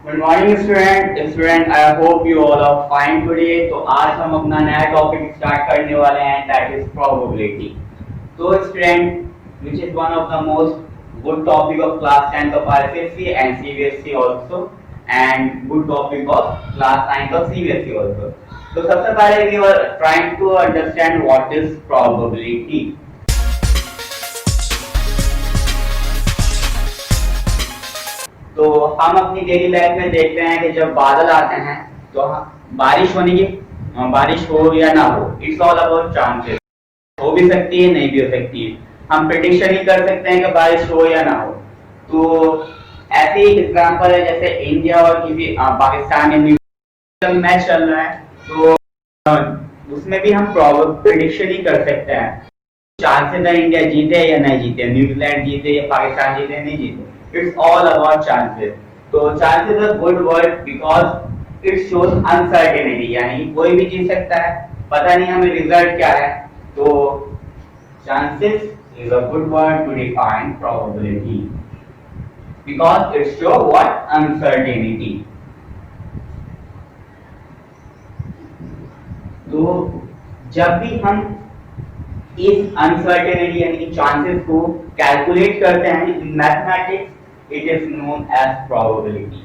Good morning student I hope you all are fine today. तो आज हम अपना नया टॉपिक स्टार्ट करने वाले हैं, दैट इज प्रोबेबिलिटी। तो student which is one of the most good topic of class 10th of ICSE and CBSE also, and good topic of class 9th of CBSE also. तो सबसे पहले we are trying to understand what is probability. तो हम अपनी daily life में देखते हैं कि जब बादल आते हैं तो बारिश होने की, बारिश हो या ना हो, इट्स ऑल अबाउट चांसेस। हो भी सकती है, नहीं भी हो सकती है। हम प्रेडिक्शन ही कर सकते हैं कि बारिश हो या ना हो। तो ऐसे ही एग्जांपल है, जैसे इंडिया और किसी पाकिस्तान में मैच चल रहा है, तो उसमें भी हम प्रेडिक्शन ही कर सकते हैं। चांसेस है इंडिया जीते या नहीं जीते, न्यूजीलैंड जीते या पाकिस्तान जीते नहीं जीते, it's all about chances। तो chances are good word because it shows uncertainty, यानी कोई भी जीत सकता है, पता नहीं हमें रिजल्ट क्या है। तो chances is a good word to define probability because it shows what uncertainty। तो जब भी हम इस अनसर्टेनिटी यानी कि चांसेस को कैलकुलेट करते हैं in mathematics, it is known as probability.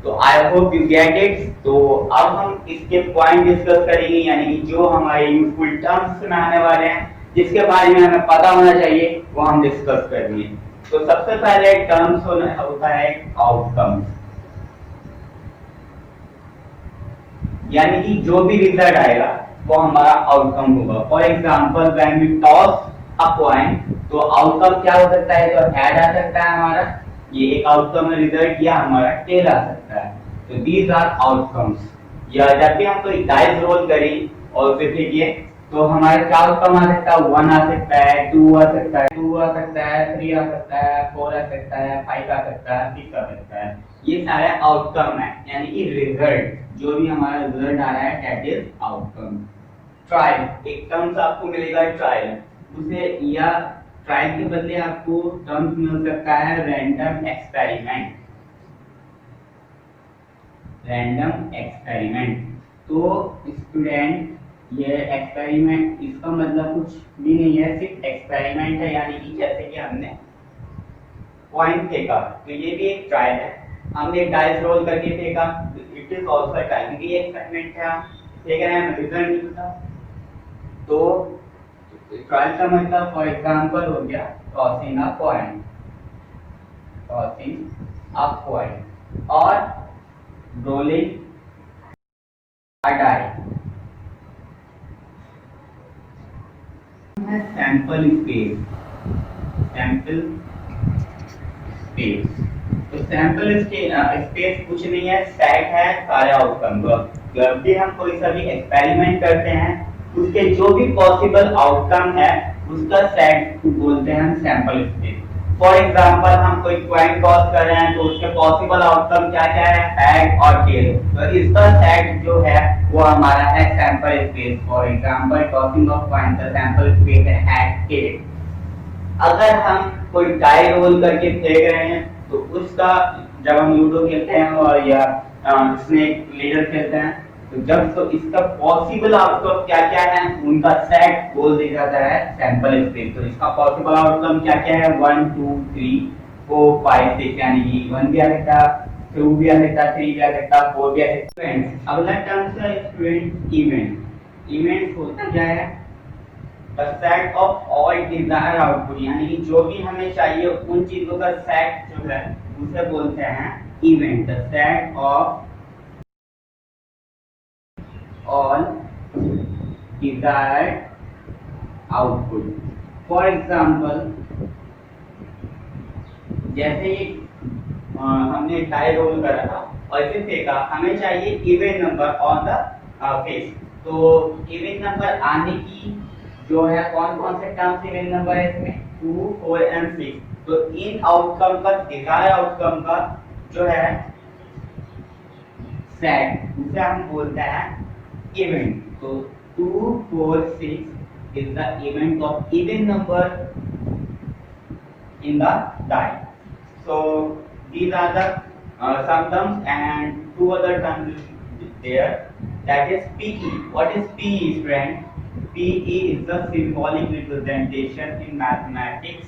तो I hope you get it. तो अब हम इसके पॉइंट डिस्कस करेंगे, यानी कि जो हमारे यूजफुल टर्म्स में आने वाले हैं, जिसके बारे में हमें पता होना चाहिए, वो हम डिस्कस करेंगे। तो सबसे पहले टर्म्स होता है आउटकम्स, यानी कि जो भी रिजल्ट आएगा वो हमारा आउटकम होगा। For example when we toss a coin, तो आउटकम क्या हो सकता है? तो हेड आ सकता है हमारा, ये एक आउटकम है रिजल्ट, या हमारा टेल आ सकता है। तो दीज आर आउटकम्स। या जब भी हम कोई डाइस रोल करें और फिर फेंकिए, तो हमारे क्या आउटकम आ सकता है? 1 आ सकता है, 2 आ सकता है, 2 आ सकता है, 3 आ सकता है, 4 आ सकता है, 5 आ सकता है, 6 आ सकता है। ये सारे आउटकम है, यानी कि रिजल्ट, जो भी हमारा रिजल्ट आ रहा है दैट इज आउटकम। ट्रायल, एक टर्म्स आपको मिलेगा ट्रायल, उसे या ट्रायल के बदले आपको टर्म्स मिल सकता है रैंडम एक्सपेरिमेंट। रैंडम एक्सपेरिमेंट, तो स्टूडेंट ये एक्सपेरिमेंट, इसका मतलब कुछ भी नहीं है, सिर्फ एक्सपेरिमेंट है। यानी कि जैसे कि हमने कॉइन फेंका, तो ये भी एक ट्रायल है। हमने डाइस रोल करके फेंका, it is also a trial, क्योंकि ये एक्सपेरिमेंट है, हम फेंक रहे हैं, रिजल्ट नहीं मिलता। तो ट्रायल का मतलब फॉर एग्जांपल हो गया tossing a coin, tossing a coin, और rolling a die. Sample space, sample space. तो सैंपल स्पेस कुछ नहीं है, सेट है सारे आउटकम का। जब भी हम कोई सा भी एक्सपेरिमेंट करते हैं, उसके जो भी पॉसिबल आउटकम है उसका सेट बोलते हैं हम सैंपल स्पेस। फॉर एग्जांपल हम कोई कॉइन टॉस कर रहे हैं, तो उसके पॉसिबल आउटकम क्या क्या है? हेड और टेल। तो इसका सेट जो है वो हमारा है sample space. For example tossing of coin, the sample space है हेड टेल। अगर हम कोई डाई रोल करके फेंक रहे हैं, तो उसका, जब हम लूडो खेलते हैं और या स्नेक लीडर खेलते हैं, तो जब तो इसका पॉसिबल आउटकम क्या क्या है उनका सेट बोल दिया जाता है सैंपल स्पेस। तो इसका पॉसिबल आउटकम क्या क्या है? 1 2 3 4 5 6, यानी कि 1 भी आ सकता है, 2 भी आ सकता है, 3 भी आ सकता है, 4 भी आ सकता है। अगला टर्म है स्टूडेंट इवेंट। इवेंट होता क्या है? The set of all desired output, यानी कि जो भी हमें चाहिए उन चीजों का सेट जो है उसे बोलते हैं event. The set of all desired output। For example, जैसे हमने डाई रोल करा था और इसे फेंका, हमें चाहिए event number on the face. तो इवेंट नंबर आने की जो है, कौन कौन से टर्म्स इवेंट नंबर है इसमें? 2 4 एंड 6। तो इन आउटकम का, डिजायर्ड आउटकम का जो है सेट, उसे हम बोलते हैं इवेंट। तो 2 4 6 is the event of even number in the die. So these are the some terms and two other terms is there. That is PE. What is PE, friend? PE is the symbolic representation in mathematics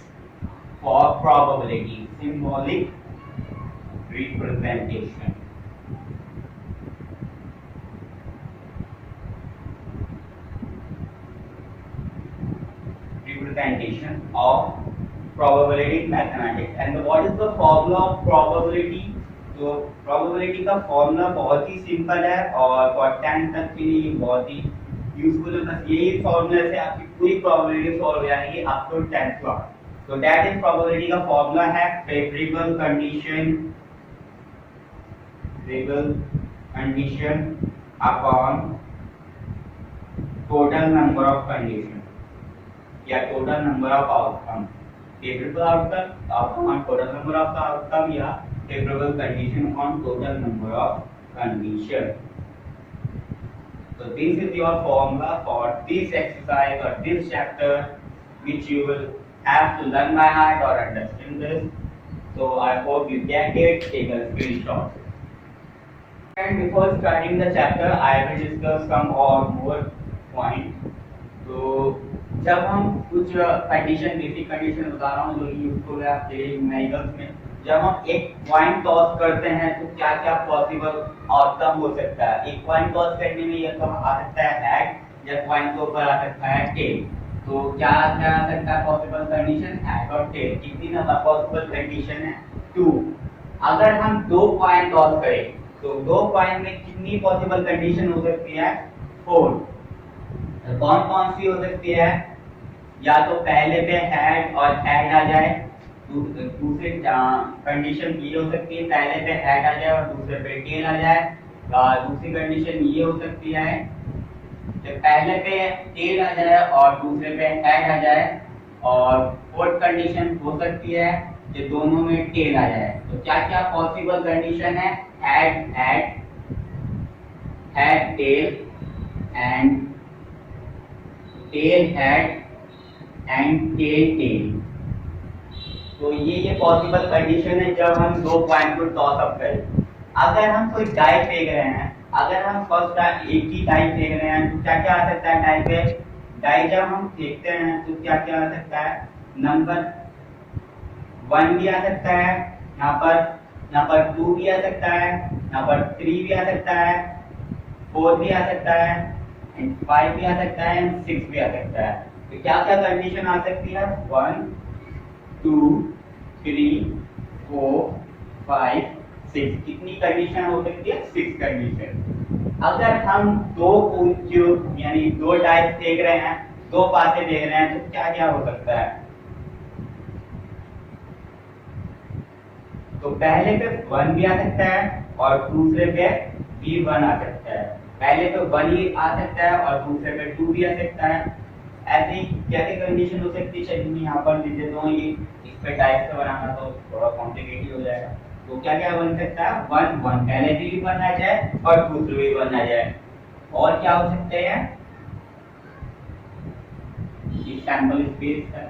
for probability. Symbolic representation. Representation of probability in mathematics. And what is the formula of probability? तो probability का formula बहुत ही simple है और for 10 तक के लिए बहुत ही useful है। बस यही फॉर्मूला से आपकी पूरी probability सॉल्व हो जाएगी अप टू 10th क्लास। तो that is probability का फॉर्मूला है favorable condition upon total number of condition या total number of outcome। favorable outcome on total number of outcome या favorable condition on total number of condition। So this is your formula for this exercise or this chapter which you will have to learn by heart or understand this। So I hope you get it, take a screenshot। And before starting the chapter I will discuss some or more points। तो जब हम कुछ condition basic condition बता रहा हूँ जो useful है आपके लिए न्यूमेरिकल्स में, जब हम एक पॉइंट टॉस करते हैं तो क्या क्या पॉसिबल आउटकम हो सकता है। एक पॉइंट टॉस करने में या तो आ सकता है हेड या पॉइंट के ऊपर आ सकता है टेल। तो क्या क्या आ सकता है पॉसिबल कंडीशन, हेड और टेल। कितनी नंबर पॉसिबल कंडीशन है 2। अगर हम दो पॉइंट टॉस करें तो दो पॉइंट में कितनी पॉसिबल कंडीशन हो सकती है 4। कौन कौन सी हो सकती है, या तो पहले पे हेड और हेड आ जाए, दूसरी कंडीशन ये हो सकती है पहले पे हेड आ जाए और दूसरे पे टेल आ जाए। दूसरी कंडीशन ये हो सकती है कि पहले पे टेल आ जाए और दूसरे पे हेड आ जाए। और फोर्थ कंडीशन हो सकती है कि दोनों में टेल आ जाए। तो क्या क्या पॉसिबल कंडीशन है, head tail and tail head and tail. तो ये पॉसिबल कंडीशन है जब हम दो पॉइंट को टॉस अप करें। अगर हम कोई डाई फेंक रहे हैं, अगर हम फर्स्ट टाइम एक ही डाई फेंक रहे हैं तो क्या क्या आ सकता है डाई पे। डाई जब हम फेंकते हैं तो क्या क्या आ सकता है, नंबर 1 भी आ सकता है, यहाँ पर 2 भी आ सकता है, यहाँ पर 3 भी आ सकता है, 4 भी आ सकता है, 5 भी आ सकता है, 6 भी आ सकता है। तो क्या क्या कंडीशन आ सकती है 1 2 3 4 5 6। कितनी कंडीशन हो सकती है 6 कंडीशन। अगर हम दो यानी दो डाइस देख रहे हैं, दो पासे देख रहे हैं तो क्या क्या हो सकता है। तो पहले पे 1 भी आ सकता है और दूसरे पे भी 1 आ सकता है। पहले पे 1 ही आ सकता है और दूसरे पे 2 भी आ सकता है। ऐसी क्या क्या कंडीशन हो सकती है, चलिए मैं यहाँ पर लिख देता हूँ। ये इस पे टाइप से बनाना तो थोड़ा कॉम्प्लिकेटेड हो जाएगा। तो क्या क्या बन सकता है 1 1 पहले भी 1 आ जाए और दूसरे भी 1 आ जाए। और क्या हो सकते हैं, ये सैंपल स्पेस है,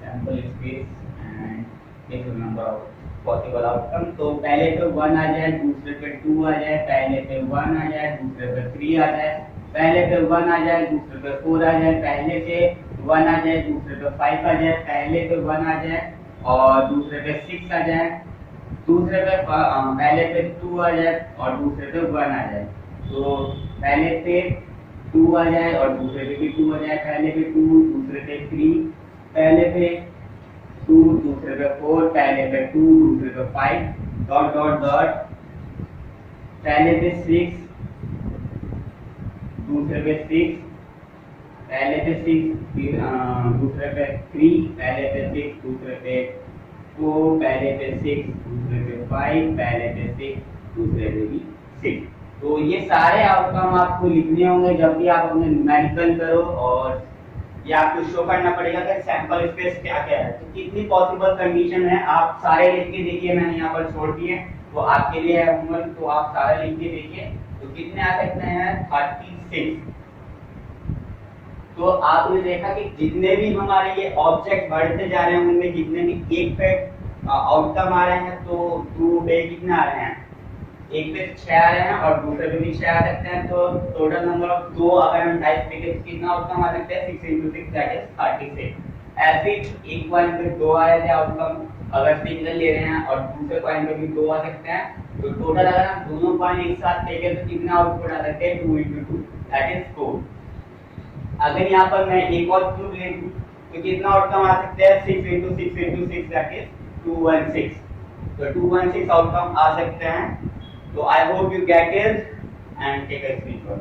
sample space and this number of possible outcome. तो पहले पे 1 आ जाए, दूसरे पे 2 आ जाए, पहले पे 1 आ जाए, दूसरे पे 3 आ जाए, पहले पे 1 आ जाए, दूसरे पे 4 आ जाए, पहले पे 1 आ जाए, दूसरे पे 5 आ जाए, पहले पे 1 आ जाए और दूसरे पे 6 आ जाए, दूसरे पे पहले पे 2 आ जाए और दूसरे पे 1 आ जाए। तो पहले पे 2 आ जाए और दूसरे पे भी 2 आ जाए, पहले पे 2 दूसरे पे 3, पहले पे 2 दूसरे पे 4, पहले पे 2 दूसरे पे 5 डॉट डॉट डॉट, पहले पे 6 दूसरे पे 6, पहले पे 6 दूसरे पे 3, पहले पे 6 दूसरे पे 4, पहले पे 6 दूसरे पे 5, पहले पे 6 दूसरे पे भी 6। तो ये सारे आउटकम आपको लिखने होंगे जब भी आप अपने न्यूमेरिकल करो, और ये आपको शो करना पड़ेगा कि सैंपल स्पेस क्या क्या है। तो कितनी पॉसिबल कंडीशन है आप सारे लिख के देखिए, मैंने यहाँ पर छोड़ दिए तो आपके लिए है होमवर्क, तो आप सारे लिख के देखिए। तो कितने आ सकते हैं 36। तो आपने देखा कि जितने भी हमारे ये ऑब्जेक्ट बढ़ते जा रहे हैं उनमें जितने भी एक पे आउटकम आ रहे हैं तो 2 पे कितने आ रहे हैं, एक पे 6 आ रहे हैं और दूसरे पे भी 6 आ सकते हैं, तो टोटल नंबर ऑफ 2 अगर हम टाइप पे कितना आउटकम आ सकते हैं, 6 into 6 दैट इज 36। ऐसे एक पॉइंट पे 2 आ रहे थे आउटकम, अगर सिंगल ले रहे हैं और दूसरे पॉइंट पे भी 2 आ सकते हैं, तो टोटल अगर हम दोनों पॉइंट एक साथ लेके तो कितना आउटपुट आ सकते हैं, 2 into 2 दैट इज 4। अगर यहाँ पर मैं एक और क्यूब ले लूं तो कितना आउटकम आ सकते हैं, 6 into 6 into 6 दैट इज 216। तो 216 आउटकम आ सकते हैं। तो I hope you get it and take a screenshot.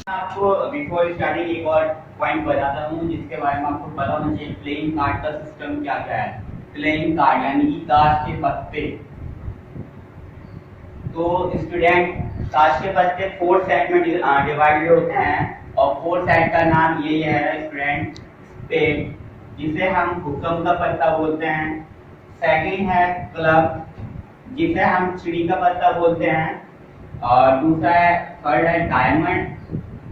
आपको बिफोर स्टार्टिंग एक और पॉइंट बताता हूँ जिसके बारे में आपको पता होना चाहिए, प्लेइंग कार्ड का सिस्टम क्या क्या है। प्लेइंग कार्ड यानी कि ताश के पत्ते। तो स्टूडेंट, ताश के पत्ते 4 सेट में डिवाइडेड होते हैं और 4 सेट का नाम ये है स्टूडेंट, स्पेड, जिसे हम हुक्म का पत्ता बोलते हैं। सेकंड है क्लब, जिसे हम चिड़ी का पत्ता बोलते हैं। और दूसरा है, थर्ड है डायमंड,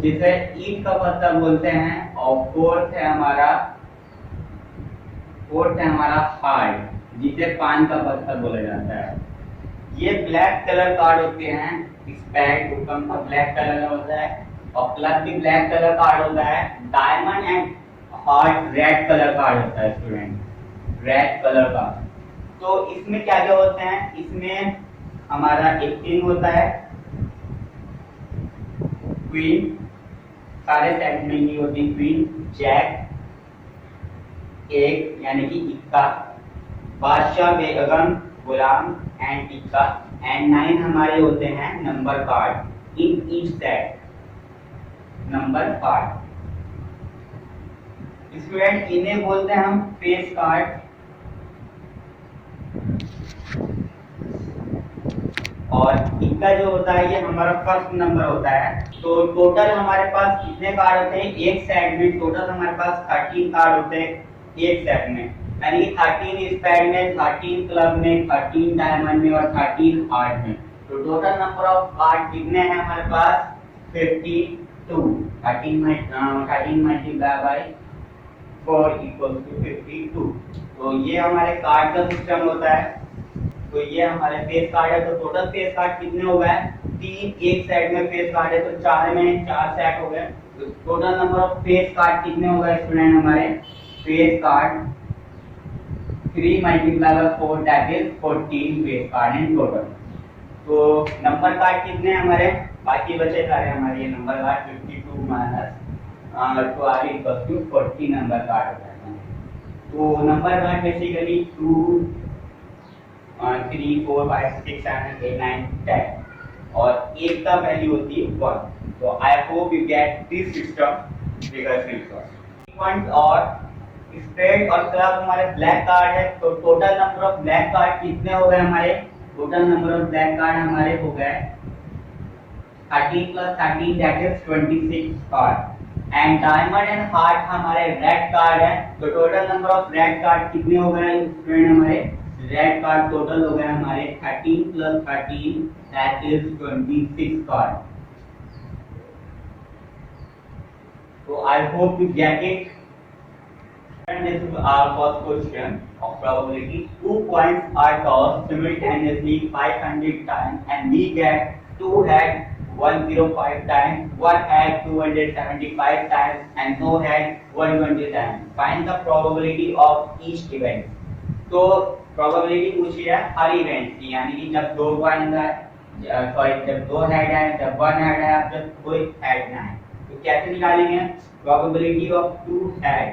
जिसे ईंट का पत्ता बोलते हैं। और फोर्थ है हमारा हार्ट, जिसे पान का पत्ता बोला जाता है। ये ब्लैक कलर कार्ड होते हैं। स्पेड हुक्म का ब्लैक कलर का होता है और क्लब भी ब्लैक कलर कार्ड होता है। Diamond and heart red colour card होता है स्टूडेंट, रेड कलर का। तो इसमें क्या क्या होते हैं, इसमें हमारा एक किंग होता है, क्वीन, सारे सेट में ही होती है क्वीन, जैक, एक यानी कि इक्का, बादशाह, बेगम, गुलाम एंड इक्का, एंड 9 हमारे होते हैं number card in each set, number card. Student, इन्हें बोलते हैं हम फेस कार्ड। और इक्का जो होता है ये हमारा फर्स्ट नंबर होता है। तो टोटल हमारे पास कितने कार्ड होते हैं एक सेट में, टोटल हमारे पास 13 कार्ड होते हैं एक सेट में, यानी 13 स्पेड में, 13 क्लब में, 13 डायमंड में और 13 हार्ट में। तो टोटल नंबर ऑफ कार्ड कितने हैं हमारे पास, 52। 13 मल्टीप्लाई बाय 4 इक्वल टू 52। तो ये हमारे कार्ड का सिस्टम होता है। तो ये हमारे फेस कार्ड है। तो टोटल फेस कार्ड कितने हो गए, 3 एक सेट में फेस कार्ड है तो 4 में 4 सेट हो गए। तो total number of face card कितने हो गए स्टूडेंट, हमारे face card 3 multiply by 4 that is 14 face card in total. तो नंबर कार्ड कितने हमारे, बाकी बचे सारे हमारे ये number card 52 minus 12 equal to 40 number card हो जाता है। तो नंबर कार्ड बेसिकली 2 3 4 5 6 7 8 9 10 और एक का वैल्यू होती है 1। तो I hope you get this system figure point. और स्पेड और क्लब हमारे ब्लैक कार्ड है। तो total number of black card कितने हो गए हमारे, total number of black card हमारे हो गए 13 plus 13 that is 26 card. And diamond and heart हमारे रेड कार्ड है। तो total number of red card कितने हो गए स्टूडेंट, हमारे रेड कार्ड टोटल हो गए हमारे 13 plus 13 that is 26 कार्ड। तो I hope you get it. And this is our first question of probability. 2 coins are tossed simultaneously 500 times and we get 2 head 105 times, 1 head 275 times and no head 120 times. Find the probability of each event. तो probability पूछी है हर event की, यानी कि जब 2 coin है, जब 2 head है, जब 1 हेड है, जब कोई हेड ना है। तो कैसे निकालेंगे, probability of 2 head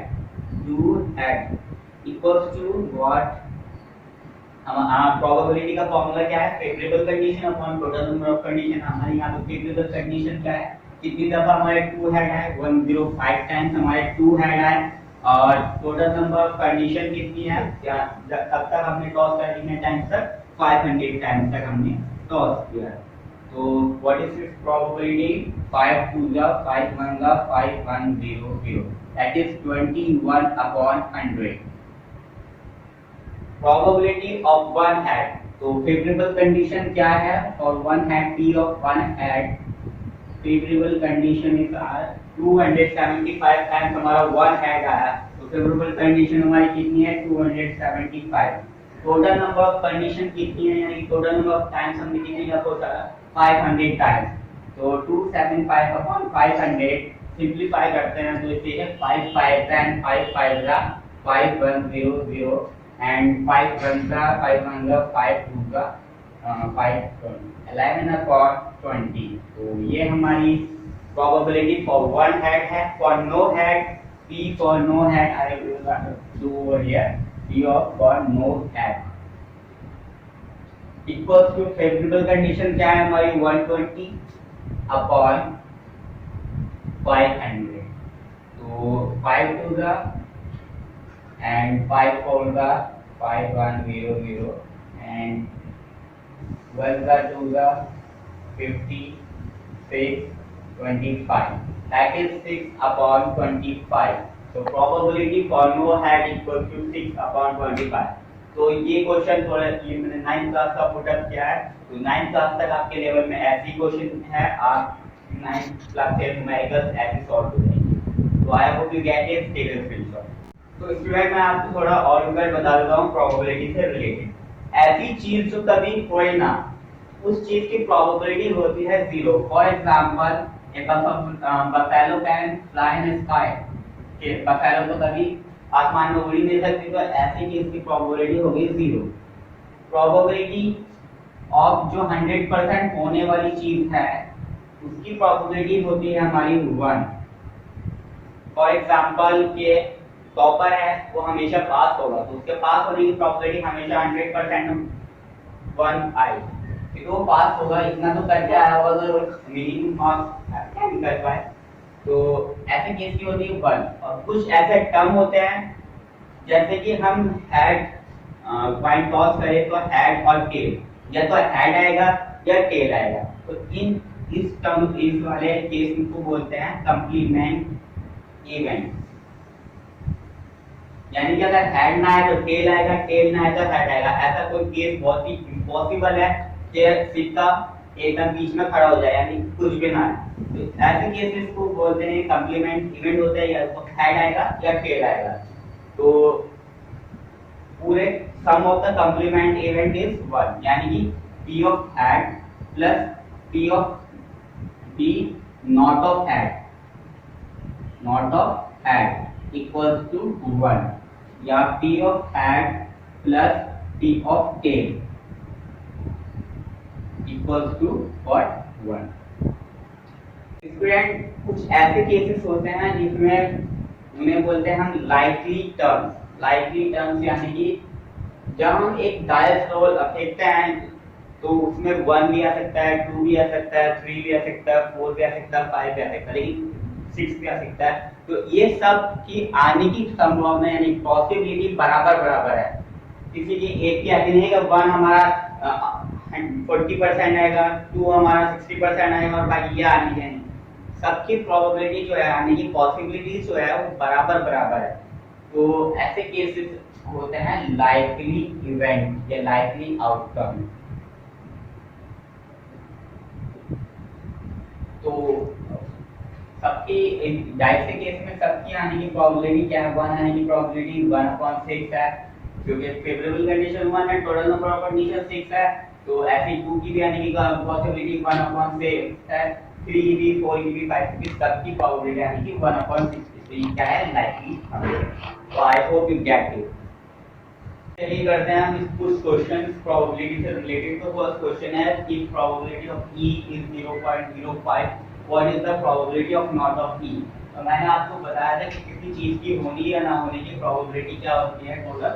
equals to what, probability का फॉर्मूला क्या है, favourable condition upon total number of condition. हमारे यहाँ तो फेवरेबल कंडीशन क्या है, कितनी दफा हमारे 2 हेड है, 105 टाइम्स हमारे 2 हेड है और टोटल नंबर ऑफ कंडीशन कितनी है, तब तक हमने टॉस कर कितने टाइम्स तक, 500 टाइम्स तक हमने टॉस किया। तो व्हाट इज इट्स प्रोबेबिलिटी, 5 2 जा 5 1 जा 5100 that is 21 upon 100। probability of one head, तो favorable condition क्या है और one head P of one head, favorable condition is 275 times हमारा one head आया, तो favorable condition हमारी कितनी है 275। टोटल नंबर ऑफ कंडीशन कितनी है, यानी टोटल नंबर ऑफ टाइम्स हमने कितनी लिखा होता है 500 टाइम्स। तो 275 अपॉन 500 सिंपलीफाई करते हैं तो इसे है 5 5 10 5 5 जा 5100 एंड 5 1 जा 5 1 जा 5 2 जा 5 11 अपॉन 20। तो ये हमारी probability for one head है, for no head P for no head I will do over here P of for no head equals to favorable condition क्या है हमारी 120 अपॉन 500। तो 5 to the and 5 four the 5100 and 1 the 2 the 56 25 that is 6 upon 25। so probability for no head equals to 6 upon 25। तो ये question थोड़ा ये मैंने 9th class का पुटअप किया है, तो 9th क्लास तक आपके लेवल में ऐसी क्वेश्चन है, आप 9th क्लास के न्यूमेरिकल्स ऐसे सॉल्व हो जाएंगे। तो I hope you get it, take a screenshot. तो स्टूडेंट मैं आपको थोड़ा और बता देता हूँ प्रोबेबिलिटी से रिलेटेड। ऐसी चीज जो कभी कोई ना, उस चीज की प्रोबेबिलिटी होती है 0। For example a buffalo can fly in the sky, कि buffalo तो कभी आसमान में उड़ ही नहीं सकती, तो ऐसी चीज की प्रोबेबिलिटी होगी 0। प्रोबेबिलिटी ऑफ जो 100% होने वाली चीज है उसकी प्रोबेबिलिटी होती है हमारी 1। फॉर एग्जांपल के टॉपर है वो हमेशा पास होगा, तो उसके पास होने की प्रोबेबिलिटी हमेशा 100% 1 आई, तो वो पास होगा, इतना तो करके आया होगा, तो मिनिमम मार्क्स क्या नहीं कर पाए, तो ऐसे केस की होती है 1। और कुछ ऐसे टर्म होते हैं जैसे कि हम हेड पॉइंट टॉस करें तो हेड और टेल, या तो हेड आएगा या टेल आएगा, तो इस टर्म इस वाले केस को बोलते हैं कंप्लीमेंट इवेंट। यानी कि अगर हेड ना आए तो टेल आएगा, टेल ना आए तो हेड आएगा। ऐसा कोई केस बहुत ही इम्पॉसिबल है कि सिक्का एकदम बीच में खड़ा हो जाए, यानी कुछ भी ना आए, तो ऐसे केसेस को बोलते हैं कंप्लीमेंट इवेंट होता है, या तो हेड आएगा या टेल आएगा। तो पूरे sum of the complement event is 1, यानी कि p of head plus p of p not of head equals to 1, या p of head plus p of tail equals to what 1। Student कुछ ऐसे केसेस होते हैं जिसमें उन्हें बोलते हैं हम लाइकली टर्म्स, यानी कि जब हम एक डायस रोल फेंकते हैं तो उसमें 1 भी आ सकता है, 2 भी आ सकता है, 3 भी आ सकता है, 4 भी आ सकता है, 5 भी आ सकता है, लेकिन 6 भी आ सकता है। तो ये सब की आने की संभावना यानी पॉसिबिलिटी बराबर है। किसी की एक की आती नहीं है कि 1 हमारा 40% आएगा, 2 हमारा 60% आएगा और बाकी ये आनी है। सबकी प्रोबेबिलिटी जो है, आने की पॉसिबिलिटी जो है वो बराबर है। तो ऐसे केसेस होते हैं लाइकली इवेंट या लाइकली आउटकम। तो सबकी डाइस के केस में सबकी आने की प्रोबेबिलिटी क्या है, 1 आने की प्रोबेबिलिटी 1/6 है, क्योंकि फेवरेबल कंडीशन 1 है, टोटल नंबर ऑफ कंडीशन 6 है, तो ऐसे 2 की भी आने की पॉसिबिलिटी 1/6 है, 3 की भी, 4 की भी, 5 की भी, सबकी प्रोबेबिलिटी आने की 1/6। तो ये क्या है लाइकली। तो I hope you get it. चलिए करते हैं हम कुछ क्वेश्चंस प्रोबेबिलिटी से रिलेटेड। तो फर्स्ट क्वेश्चन है कि probability of E is 0.05, what is the probability of not of E। तो मैंने आपको बताया था कि किसी चीज की होने या ना होने की प्रोबेबिलिटी क्या होती है, टोटल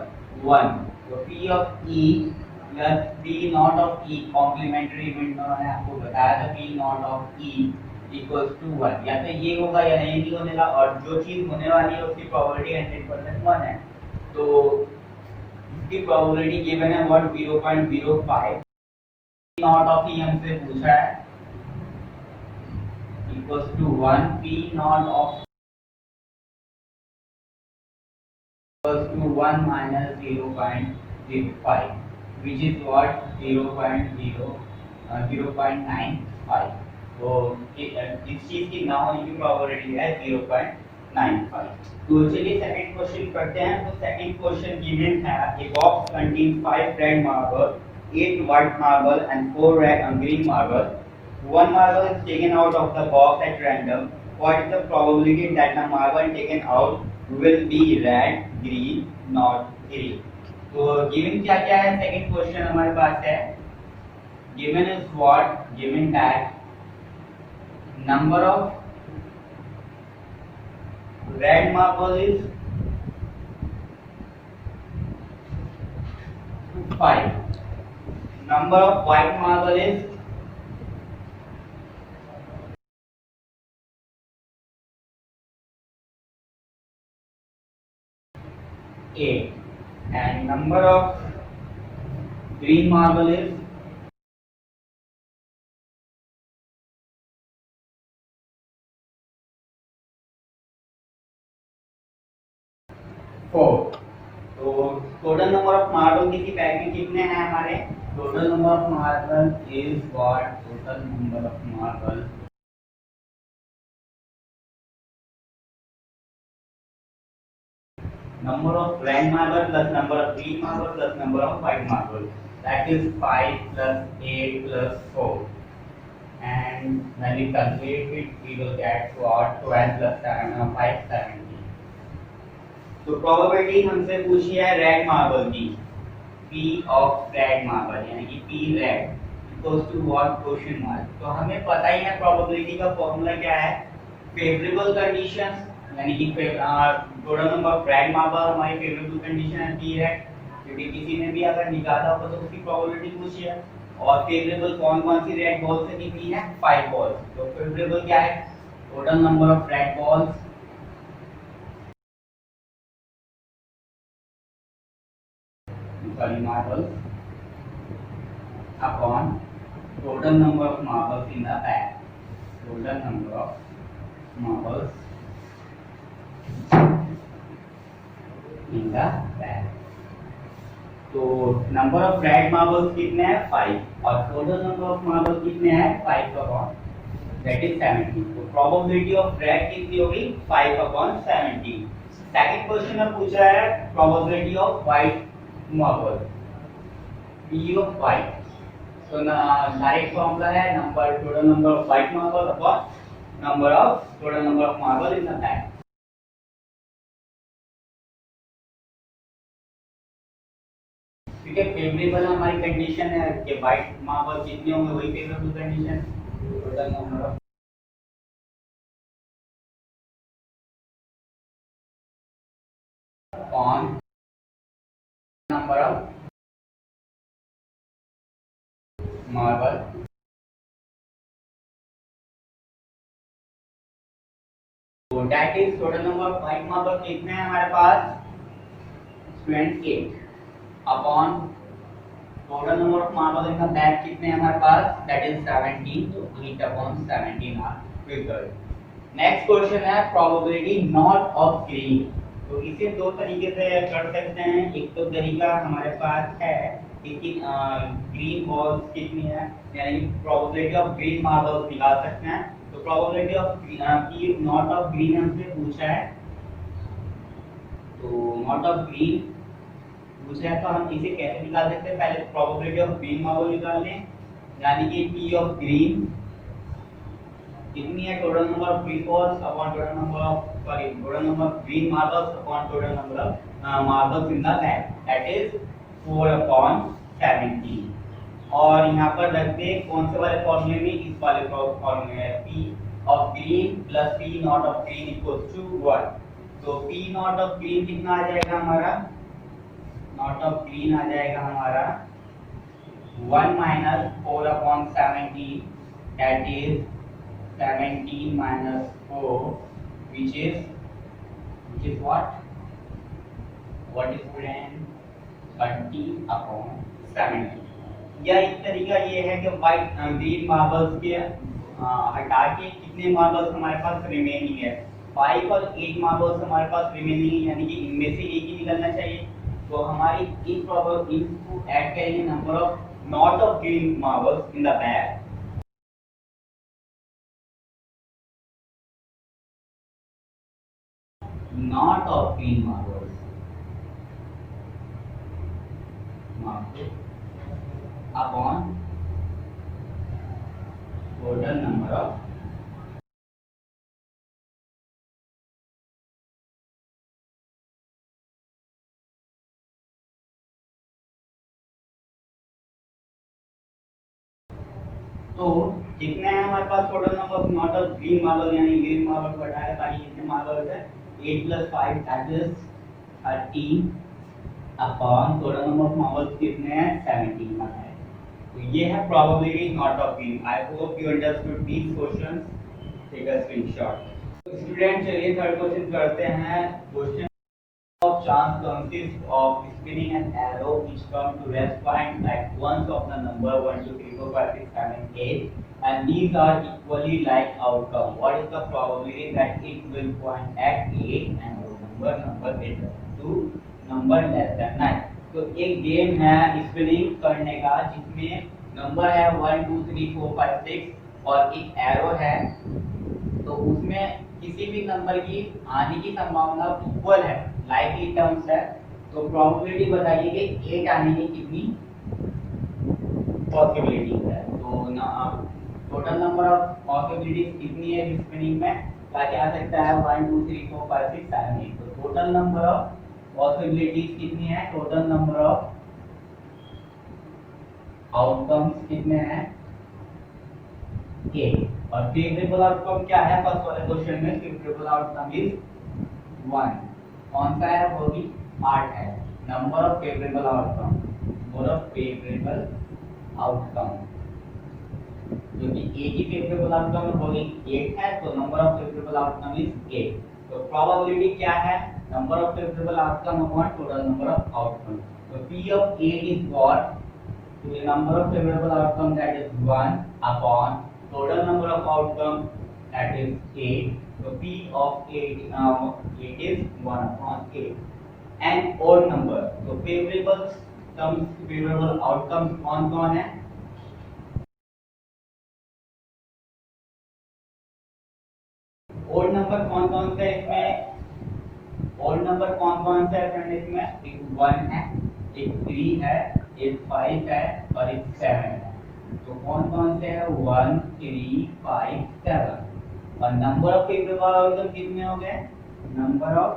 1। तो P of E plus P not of E complementary event में मैंने आपको बताया था P not of E equals to 1, या तो ये होगा या नहीं होने का, और जो चीज होने वाली है उसकी प्रोबेबिलिटी 100% 1 है। तो इसकी प्रोबेबिलिटी गिवन है 0.05, नॉट ऑफ E हमसे पूछा है equals to 1, P not of equals to 1 minus 0.05 which is what 0.95। तो इस चीज की ना होने की प्रोबेबिलिटी है 0.95। 95। तो चलिए सेकंड क्वेश्चन करते हैं। तो सेकंड क्वेश्चन गिवन है a box contains 5 red marble, 8 white marble and 4 green marble. One marble is taken out of the box at random. What is the probability that the marble taken out will be red, green, not green? तो given क्या क्या है? Second question हमारे पास है given is what? Given that number of red marble is 5. Number of white marble is 8. And number of green marble is 4. तो total number of marble किसी bag में कितने हैं हमारे? Total number of marble is what? Total number of marble number of red marble plus number of green marble plus number of white marble, that is 5 plus 8 plus 4, and when we calculate it we will get what? 12 plus 7 5 17. तो probability हमसे पूछी है red marble की, P of red marble यानी कि P red equals to what? Question mark. तो हमें पता ही है प्रोबेबिलिटी का फॉर्मूला क्या है? फेवरेबल कंडीशंस यानी कि total number of red marble हमारी फेवरेबल कंडीशन है P रेड, क्योंकि किसी ने भी अगर निकाला होगा तो उसकी प्रोबेबिलिटी पूछी है। और फेवरेबल कौन कौन सी रेड बॉल से कितनी है? 5 बॉल्स। तो फेवरेबल क्या है? Total number of red balls marbles upon total number of marbles in the bag. Total number of marbles in the bag. तो नंबर ऑफ रेड मार्बल्स कितने हैं? 5 और टोटल नंबर ऑफ मार्बल्स कितने हैं? 5 upon that is 70। तो probability of red कितनी होगी? 5 upon 70। Second question में पूछा है probability of white marble, P of white. So direct formula है number total number of white marble upon number of total number of marble in the bag. ठीक है, favourable हमारी condition है कि white marble कितने होंगे, वही favourable condition. Total number of upon number of marble तो that is total number of white marble कितने हैं हमारे पास? 28 upon total number of marble in the bag कितने हैं हमारे पास? that is 17। तो 8 upon 17 are figured। Next question है probability not of green. तो इसे दो तरीके से कर सकते हैं। एक तो तरीका हमारे पास है कि ग्रीन बॉल्स कितनी है, यानी प्रोबेबिलिटी ऑफ ग्रीन मार्बल्स निकाल सकते हैं। तो प्रोबेबिलिटी ऑफ की नॉट ऑफ ग्रीन हमसे पूछा है, तो नॉट ऑफ ग्रीन पूछा है तो हम इसे कैसे निकाल सकते हैं? पहले प्रोबेबिलिटी ऑफ ग्रीन मार्बल निकाल लें, यानी कि P ऑफ ग्रीन कितनी है? Total number of green balls upon total number of total number of green marbles upon total number of marbles in the bag, that is 4 upon 17। और यहाँ पर रख दे कौन से वाले फॉर्मूले में? इस वाले फॉर्मूले में P of green plus P not of green equals to 1। तो P नॉट ऑफ ग्रीन कितना आ जाएगा हमारा? नॉट ऑफ ग्रीन आ जाएगा हमारा 1 minus 4 upon 17, that is 17 minus 4, which is what? What is then 30 upon 70। या एक तरीका ये है कि व्हाइट ग्रीन मार्बल्स के हटा के कितने मार्बल्स हमारे पास रिमेनिंग है? 5 और 8 मार्बल्स हमारे पास रिमेनिंग है, यानी कि इनमें से एक ही निकलना चाहिए। तो हमारी इनको ऐड करेंगे number of not of green marbles in the bag, not of green marbles upon total number of तो कितने हैं हमारे पास total number of not of green marble यानी ग्रीन मार्बल बताया ताकि कितने मार्बल है 8 + 5 that is 13 upon total number of marbles कितने हैं 17 है। तो ये है probability not of green. I hope you understood these questions. Take a screenshot. Student चलिए थर्ड क्वेश्चन करते हैं। Question of chance consists of spinning an arrow which come to rest point at once of the number 1 2 3 4 5 6 7 8 and these are equally like outcome. What is the probability that it will point at 8 and number greater to number less than 9? तो एक game है spinning करने का जिसमें number है 1 2 3 4 5 6 और एक arrow है। तो उसमें किसी भी नंबर की आने की संभावना इक्वल है, लाइकली टर्म्स है। तो प्रोबेबिलिटी बताइए कि 8 आने की कितनी पॉसिबिलिटी है। तो ना टोटल नंबर ऑफ पॉसिबिलिटीज कितनी है स्पिनिंग में, क्या आ सकता है 1 2 3 4 5 6 7 8। तो टोटल नंबर ऑफ पॉसिबिलिटीज कितनी है, टोटल नंबर ऑफ आउटकम्स कितने हैं 8। और फेवरेबल आउटकम क्या है फर्स्ट वाले क्वेश्चन में, फेवरेबल आउटकम इज 1। कौन सा है वो भी 8 है। Number of favourable outcome, number of favourable outcome जो कि ए की फेवरेबल आउटकम वो 8 है। तो number of favourable outcome is 8। तो प्रोबेबिलिटी क्या है, number of favourable outcome upon total number of outcome. तो P of 8 is what, the number of favorable outcome that is 1 upon total number of outcome that is 8. So P of 8 is 1 upon 8. And odd number, so favorable terms, favorable outcomes कौन-कौन है, odd number कौन-कौन से इसमें, odd number कौन-कौन से है friend इसमें, एक 1 है, एक 3 है, एक 5 है और एक 7 है। तो कौन-कौन से है 1 3 5 7। और नंबर ऑफ फेवरेबल आउटकम कितने हो गए, नंबर ऑफ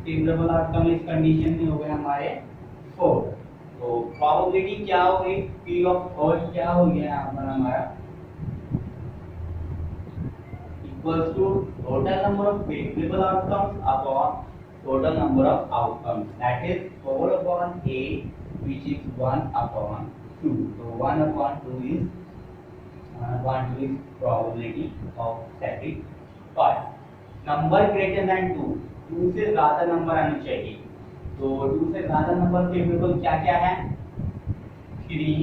फेवरेबल आउटकम इस कंडीशन में हो गए हमारे 4। तो प्रोबेबिलिटी क्या हो गई, P ऑफ 4 क्या हो गया यहाँ पर हमारा equals to total number of favourable outcomes upon total number of outcomes, that is 4 upon 8 which is 1 upon 2. So 1 upon 2 is probability of satisfied. Number greater than 2, 2 से ज्यादा नंबर आने चाहिए। तो 2 से ज्यादा नंबर फेवरेबल क्या क्या है 3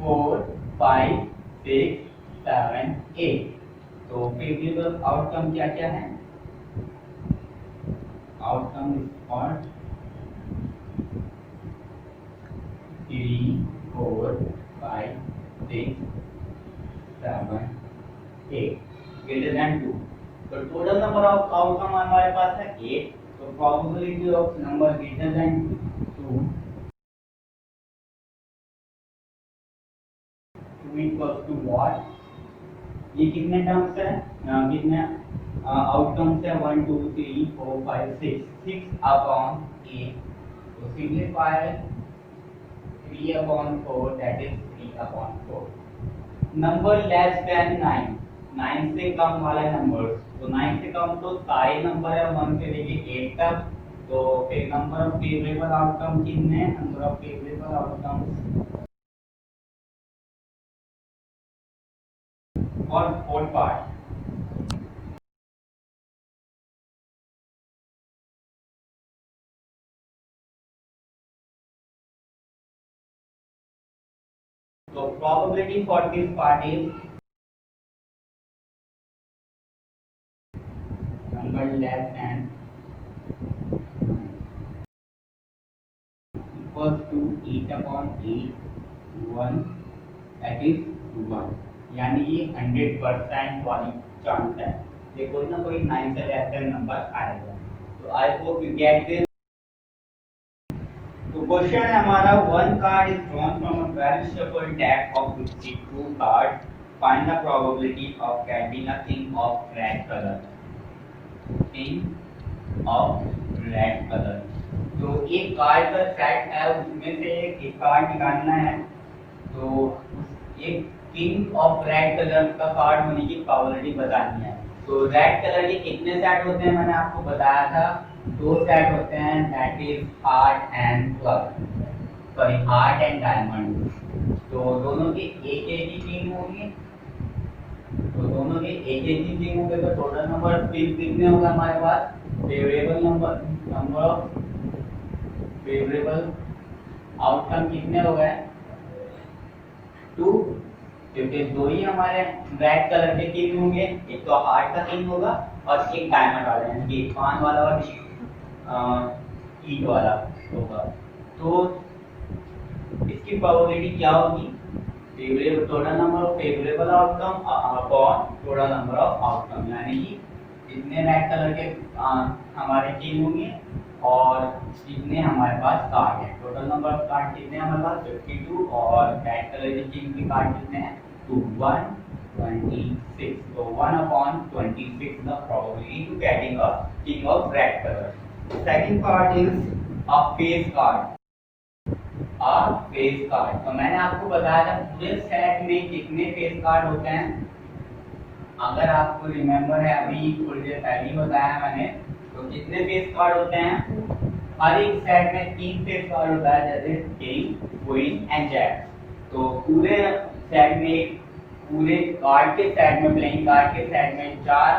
4 5 6 7 8। तो फेवरेबल आउटकम क्या क्या है, outcome is called 3 4 5 6 7 8 greater than 2। तो टोटल नंबर ऑफ आउटकम हमारे पास है 8। तो probability of number greater than 2 equals to what, ये कितने टर्म्स है, कितने आउटकम्स है 1 2 3 4 5 6 अपॉन 8। तो simplify 3 upon 4 that is 3 upon 4। Number less than 9, 9 से कम वाला नंबर्स, तो 9 से कम तो सारे नंबर है 1 से लेके 8 तक। तो फिर नंबर ऑफ फेवरेबल आउटकम कितने हैं, नंबर ऑफ फेवरेबल आउटकम्स और fourth part. So probability for this part is number less than equals to 8 upon 8 1 that is 1। यानी ये 100% वाली चांस है कि कोई ना कोई 9 से लेस देन नंबर आएगा। तो So I hope you get this. तो क्वेश्चन है हमारा, one card is drawn from a well shuffled deck of 52 card, find the probability of getting a king of red colour, king of red colour. तो एक card का set है, उसमें से एक कार्ड निकालना है। तो एक किंग ऑफ रेड कलर का कार्ड होने की प्रोबेबिलिटी बतानी है। तो रेड कलर के कितने सेट होते हैं मैंने आपको बताया था, दो सेट होते हैं, that is heart and sorry heart and diamond. तो दोनों के एक एक ही किंग होंगे, तो दोनों के एक एक ही किंग होंगे, तो टोटल नंबर फिर कितने होगा हमारे पास, favourable number of favourable outcome कितने हो गए, 2, क्योंकि दो ही हमारे रेड कलर के किंग होंगे, एक तो हार्ट का किंग होगा और एक डायमंड वाला, यानी कि पान वाला और ईट वाला होगा। तो इसकी प्रोबेबिलिटी क्या होगी, favourable total number of favourable outcome upon total number of outcome, यानी कि जितने रेड कलर के हमारे किंग होंगे और कितने हमारे पास कार्ड है, टोटल नंबर ऑफ कार्ड कितने हमारे पास 52 और रेड कलर के किंग के कार्ड कितने हैं 2, 126। तो 1/26 the probability to getting a king of red color. The second card is a face card. A face card. तो मैंने आपको बताया था पूरे सेट में कितने फेस कार्ड होते हैं, अगर आपको रिमेम्बर है अभी थोड़ी देर पहले ही बताया मैंने। तो कितने फेस कार्ड होते हैं, हर एक सेट में 3 फेस कार्ड होता है, जैसे किंग, क्वीन एंड जैक। तो पूरे सेट में, पूरे कार्ड के सेट में, प्लेइंग कार्ड के सेट में 4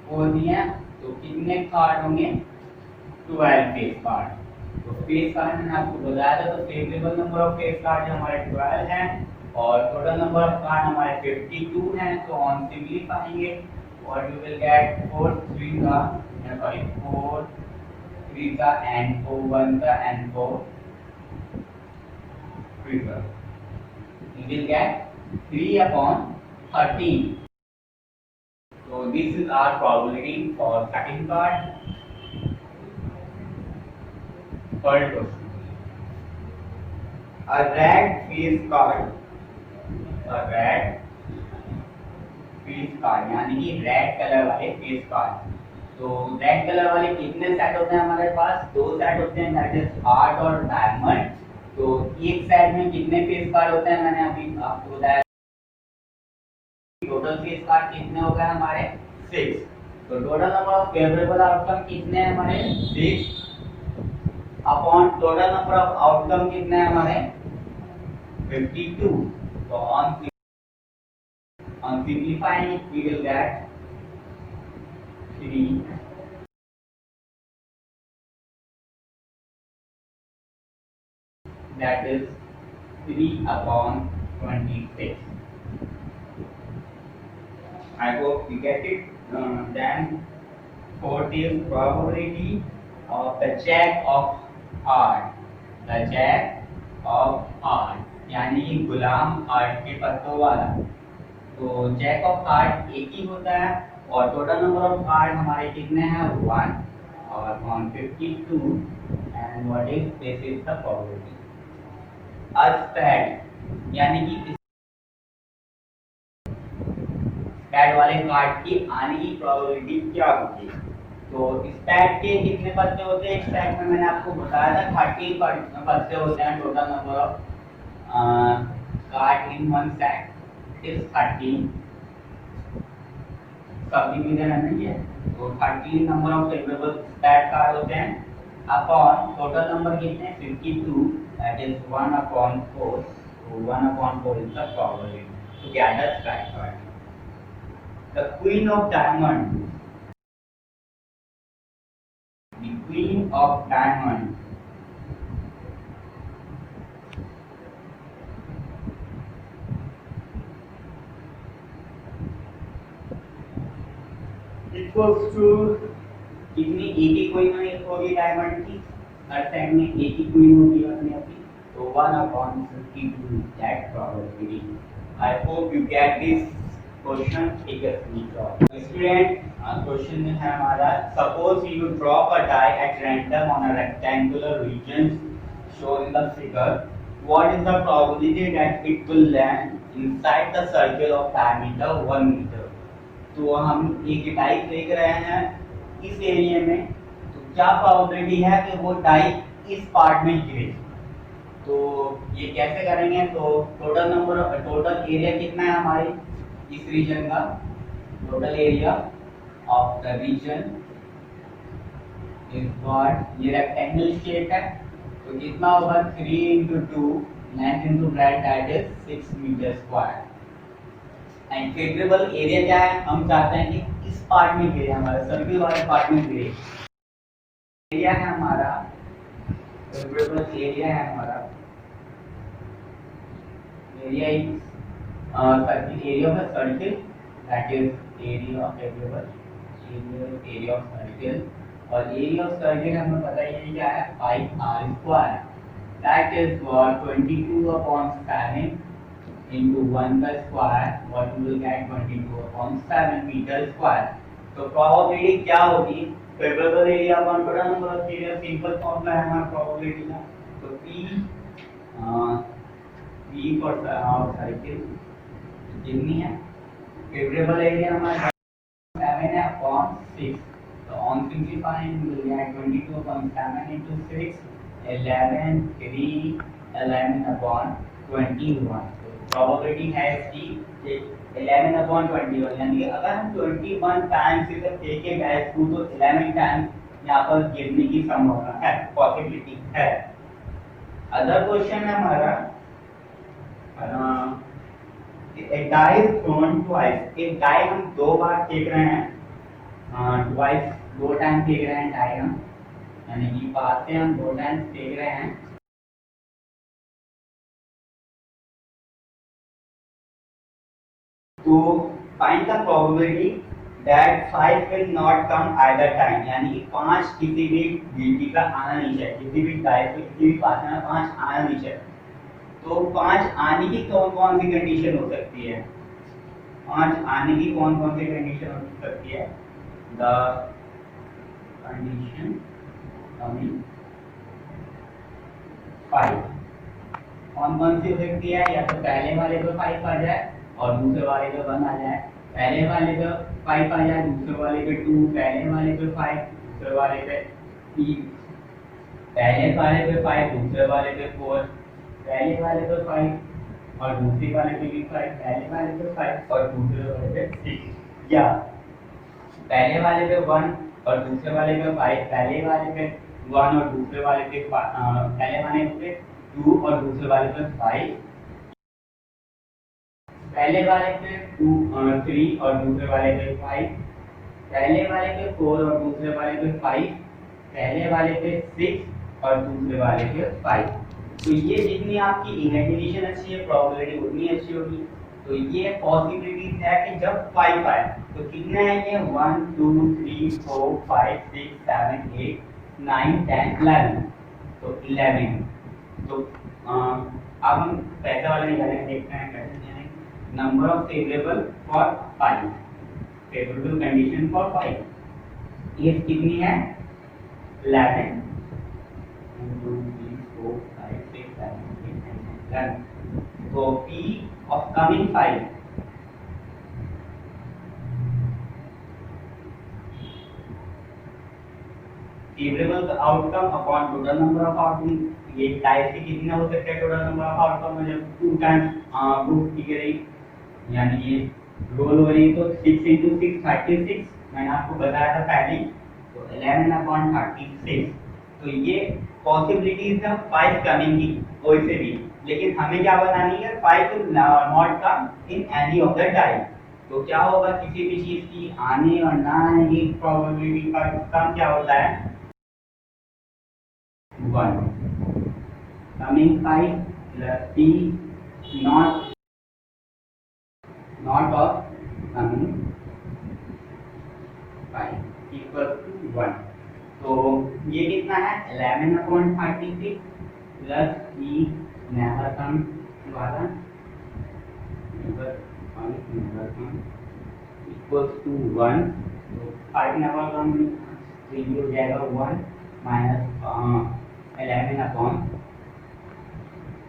वो दिए हैं, तो कितने कार्ड होंगे 12 फेस कार्ड। तो फेस कार्ड मैंने आपको बताया था, तो favourable number of face card हमारे 12 हैं और टोटल नंबर ऑफ कार्ड हमारे 52 हैं। तो ऑन सिंपलीफाइंग और यू विल गेट 4 3 का सॉरी 4 3 का एंड 4 1 का एंड 4 3 का, you will get 3/13. So this is our probability for second card. Third question, a red face card, a red face card यानी कि रेड कलर वाले फेस कार्ड। तो red colour वाले कितने सेट होते हैं हमारे पास, 2 सेट होते हैं, दैट इज हार्ट और डायमंड। तो एक सेट में कितने फेस कार्ड होते हैं मैंने अभी आपको बताया, टोटल फेस कार्ड कितने हो गए हमारे 6। तो total number of favourable outcome कितने हैं हमारे 6 upon total number of outcome कितने हैं हमारे 52। तो on simplifying it we will get 3 that is 3/26. I hope you get it. Then fourth is probability of the jack of heart, the jack of heart यानी कि गुलाम heart के पत्तों वाला। तो जैक ऑफ हार्ट एक ही होता है और टोटल नंबर ऑफ कार्ड हमारे कितने हैं 1 और on 52 and what is this is the probability. Spade यानी कि स्पैड वाले कार्ड की आने की प्रोबेबिलिटी क्या होगी। तो स्पैड के कितने पत्ते होते हैं, एक स्पैड में मैंने आपको बताया था 30 पत्ते होते हैं, total number of card in one set is 13 subdivision नहीं है। तो 13 नंबर ऑफ फेवरेबल स्पैड कार्ड होते हैं अपॉन टोटल नंबर कितने 52 दैट इज 1/4। तो 1/4 is the probability to get a spade card. The queen of diamond, the queen of diamond equals to कितनी एक ही queen होगी डायमंड की, हर साइड में एक ही क्वीन होगी अपनी अपनी। तो 1/52 that probability. I hope you get this question. Take a screenshot student. Question में है हमारा, suppose you drop a die at random on a rectangular region shown in the figure, what is the probability that it will land inside the circle of diameter 1 meter? तो हम एक die फेंक रहे हैं इस एरिया में, तो क्या प्रोबेबिलिटी है कि वो डाई इस पार्ट में गिरे? तो ये कैसे करेंगे? तो टोटल एरिया कितना है हमारे इस रीजन का? Total area of the region is what, ये रेक्टेंगल शेप है, तो कितना होगा? 3 into 2 length into breadth, that is 6 metre square. And favourable area क्या है? हम चाहते हैं कि इस पार्ट में गिरे, हमारे सर्किल वाले पार्ट में गिरे। एरिया है हमारा, फेवरेबल एरिया है हमारा, area is circle, area of the circle, that is area of favourable, area of circle. और एरिया ऑफ सर्किल हमें पता ही क्या है? 5r square, that is what 22/7 into 1 का square, what we will get 22/7 metre square. तो probability क्या होगी? Favourable area upon total number of area, simple formula है हमारा प्रोबेबिलिटी का। तो P फॉर सर्किल कितनी है? फेवरेबल एरिया हमारा 7 है अपॉन 6, तो on simplifying we will get 22/7 into 6, 11 3 11/21। Probability है इसकी 11/21, यानी कि अगर हम 21 टाइम्स इसे फेंके गैस को, तो 11 टाइम्स यहाँ पर गिरने की संभावना है, पॉसिबिलिटी है। अदर क्वेश्चन है हमारा, एक डाई इज थ्रोन ट्वाइस, एक डाई हम दो बार फेंक रहे हैं, ट्वाइस दो टाइम फेंक रहे हैं डाई हम, यानी कि पास से हम दो टाइम फेंक रहे हैं। तो find the probability that 5 will not come either time, यानी कि 5 किसी भी गिनती का आना नहीं चाहिए, किसी भी डाई पे किसी भी पास में 5 आना नहीं चाहिए। तो 5 आने की कौन कौन सी कंडीशन हो सकती है? 5 आने की कौन कौन सी कंडीशन हो सकती है? द कंडीशन कमिंग 5 कौन कौन सी हो सकती है? या तो पहले वाले पे 5 आ जाए और दूसरे वाले पे 1 आ जाए, पहले वाले पे 5 आ जाए, दूसरे वाले पे 2, पहले वाले पे 5, दूसरे वाले पे 3, पहले वाले पे 5, दूसरे वाले पे 4, पहले वाले पे 5 और दूसरे वाले पे भी 5, पहले वाले पे 5 और दूसरे वाले पे 6, या पहले वाले पे 1 और दूसरे वाले पे 5, पहले वाले पे 1 और दूसरे वाले पे पहले वाले पे 2 और दूसरे वाले पे 5, पहले वाले पे 2 3 और दूसरे वाले पे 5, पहले वाले पे 4 और दूसरे वाले पे 5, पहले वाले पे 6 और दूसरे वाले पे 5। तो ये जितनी आपकी इमेजिनेशन अच्छी है, प्रोबेबिलिटी उतनी अच्छी होगी। तो ये पॉसिबिलिटीज है कि जब 5 आए तो कितने हैं ये? 1 2 3 4 5 6 7 8 9 10 11, तो 11। तो अब हम पहले वाले निकालेंगे, देखते हैं कैसे। Number of favourable for 5, favourable condition for 5, ये कितनी है? 11, 1 2 3 4 5 6 7 8 9 10। तो P of coming 5, favourable outcome upon total number of outcome. ये टाइप के कितने हो सकते हैं टोटल नंबर ऑफ आउटकम में? जब 2 टाइम्स बुक की गई, यानी ये रोल हो रही, तो 6 into 6 36, मैंने आपको बताया था पहले, तो 11/36। तो ये पॉसिबिलिटीज है 5 कमिंग की कोई से भी, लेकिन हमें क्या बतानी है? 5 will not come in any of the type. तो क्या होगा? किसी भी चीज की आने और ना आने की प्रोबेबिलिटी का सम क्या होता है? 1 coming 5 plus P not of coming 5 equal to 1। तो ये कितना है? 11/36 प्लस E never comes वाला never comes equals to 1 तो 5 नंबर का हम ये हो जाएगा 1 minus 11 upon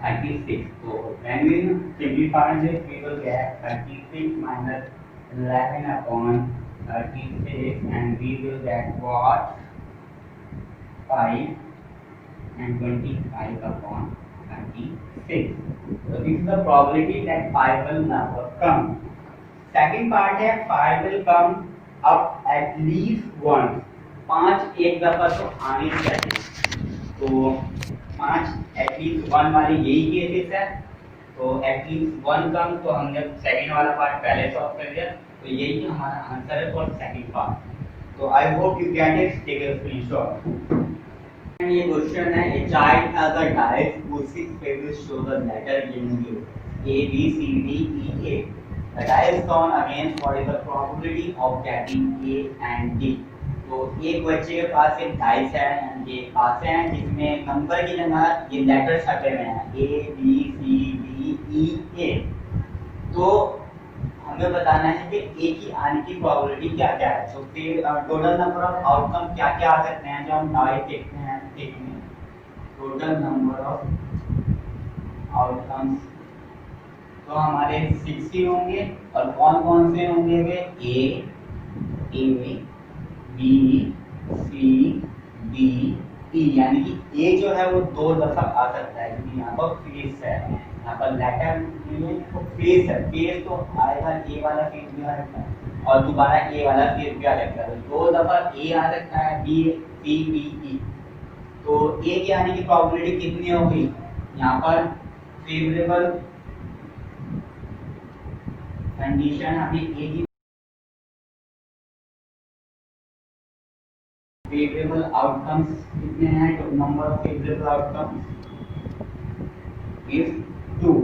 36. So when we simplify this, we will get 36 minus 11 upon 36, and we will get what? 5 and 25 upon 36. So this is the probability that 5 will never come. Second part है 5 will come up at least once. 5 एक दफा तो आने चाहिए. तो 5 at least 1 वाली यही cases है. तो एटलीस्ट 1 कम, तो हमने सेकंड वाला पार्ट पहले सॉल्व कर दिया. तो यही हमारा आंसर है फॉर सेकंड पार्ट. तो I hope you get it. Take a screenshot. ये क्वेश्चन है, a child has a dice whose 6 faces show the letter given you A, B, C, D, E, A. The die is thrown against what is the probability of getting A and D. तो एक बच्चे के पास एक dice है, ये पास है जिसमें number की जगह ये लेटर छपे हुए हैं A, B, C, D, E, A. तो हमें बताना है कि ए की आने की प्रोबेबिलिटी क्या क्या है. तो फिर टोटल नंबर ऑफ आउटकम क्या क्या आ सकते हैं जो हम डाइस देखते हैं. टोटल नंबर ऑफ आउटकम्स तो हमारे 6 ही होंगे. और कौन कौन से होंगे वे? ए, बी, सी, डी, ई. यानी कि ए जो है वो 2 दफा आ सकता है क्योंकि यहाँ पर फेस है. यहाँ पर लेटर में तो फेस है. फेस तो आएगा, ए वाला फेस भी आ सकता है और दोबारा ए वाला फेस भी आ सकता है. 2 दफा ए आ सकता है, बी, सी, डी, ई. तो ए के आने की प्रोबेबिलिटी कितनी होगी? यहाँ पर फेवरेबल कंडीशन अभी ए की फेवरेबल आउटकम्स कितने हैं? तो number of favourable outcomes is 2.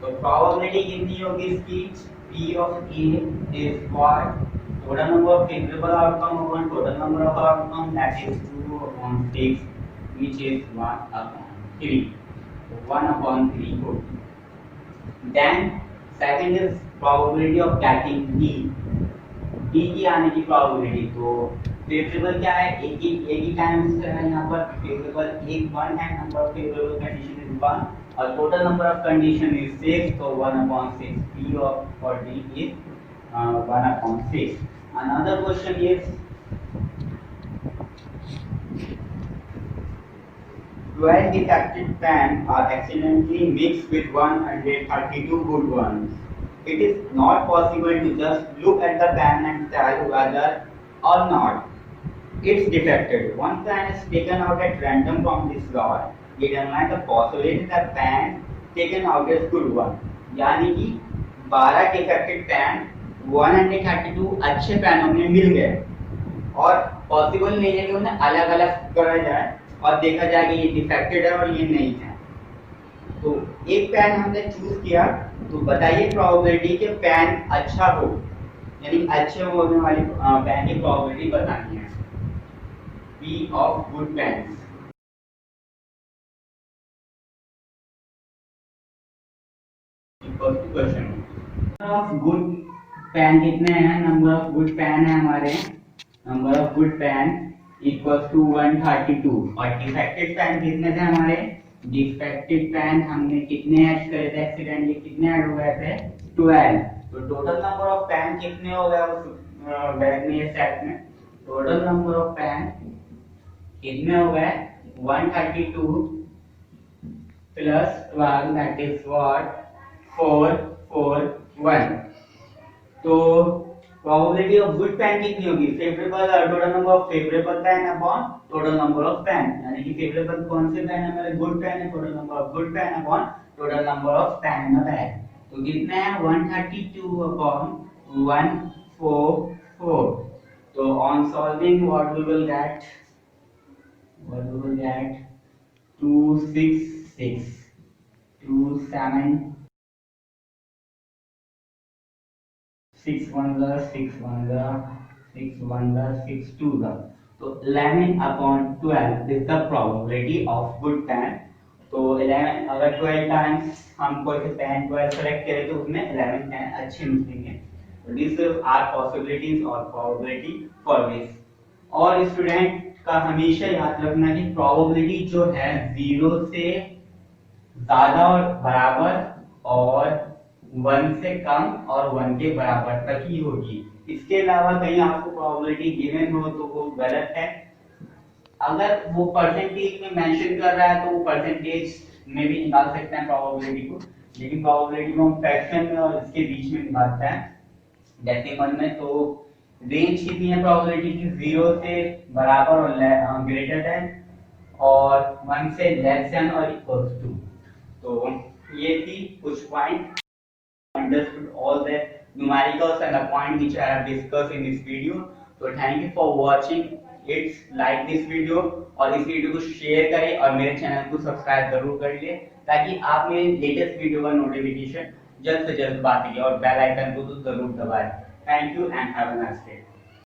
तो प्रोबेबिलिटी कितनी होगी इसकी? P of A is what? Total number of favorable outcome upon total number of outcome, that is 2 upon 6, which is 1 upon 3. So 1 upon 3 होगी. Then second is probability of getting D. D की आने की probability. तो favourable क्या है? एक ही times है यहाँ पर. फेवरेबल 1 है, number of favourable condition is 1 और total number of condition is 6. तो 1 upon 6. P of for D is 1 upon 6. Another question is 12 defective pens are accidentally mixed with 132 good ones. It is not possible to just look at the pen and tell whether or not it's defective. One pen is taken out at random from this lot. Determine the possibility that pen taken out is good one. यानी कि 12 defected pen 132 अच्छे पेनों में मिल गए और possible नहीं है कि उन्हें अलग अलग करा जाए और देखा जाए कि ये डिफेक्टेड है और ये नहीं है. तो एक पेन हमने चूज किया. तो बताइए प्रोबेबिलिटी कि पेन अच्छा हो, यानी अच्छे होने वाली पेन की प्रोबेबिलिटी बतानी है. P of good pens. Question of good pen कितने हैं? नंबर ऑफ गुड पेन है हमारे. Number of good pen equals to 132 और डिफेक्टेड पेन कितने थे हमारे? डिफेक्टेड पेन हमने कितने ऐड करे थे? एक्सीडेंटली कितने ऐड हो गए थे? 12. तो टोटल नंबर ऑफ पेन कितने हो गए उस बैग में, ये सेट में? टोटल नंबर ऑफ पेन कितने हो गए? 132 प्लस 12, दैट इज व्हाट? 441. तो प्रोबेबिलिटी ऑफ गुड पेन कितनी होगी? Favourable total number of favourable pen upon total number of pen. यानी कि फेवरेबल कौन से पेन है? मेरे गुड पेन है. Total number of good pen upon total number of pen in the bag. तो कितने हैं? 132 अपॉन 144. तो on solving what we will get? 266 27 6 1 6 1 6 1 6 2. तो 11 upon 12 is the probability of good pen. तो 11 अगर 12 टाइम्स हम कोई से पेन 12 सेलेक्ट करें तो उसमें 11 पेन अच्छे निकलेंगे. This is our possibilities or probability for this. और स्टूडेंट का हमेशा याद रखना कि प्रोबेबिलिटी जो है 0 से ज्यादा और बराबर और 1 से कम और 1 के बराबर तक ही होगी। इसके अलावा कहीं आपको प्रोबेबिलिटी गिवन हो तो वो गलत है। अगर वो परसेंटेज में मेंशन कर रहा है तो वो परसेंटेज में भी निकाल सकते हैं प्रोबेबिलिटी को, लेकिन प्रोबेबिलिटी को हम फ्रैक्शन में और इसके बीच में निकालते हैं डेसिमल में। तो रेंज कितनी है प्रोबेबिलिटी की? 0 से बराबर और ग्रेटर देन और 1 से लेस देन और इक्वल्स टू। तो ये थी कुछ point. Understood all the numericals and the point which I have discussed in this video. So thank you for watching. It's like this video और इस वीडियो को शेयर करें और मेरे चैनल को सब्सक्राइब जरूर कर लिए ताकि आप मेरे लेटेस्ट वीडियो का नोटिफिकेशन जल्द से जल्द पा सके और बेल आइकन को तो जरूर दबाएं। Thank you and have a nice day.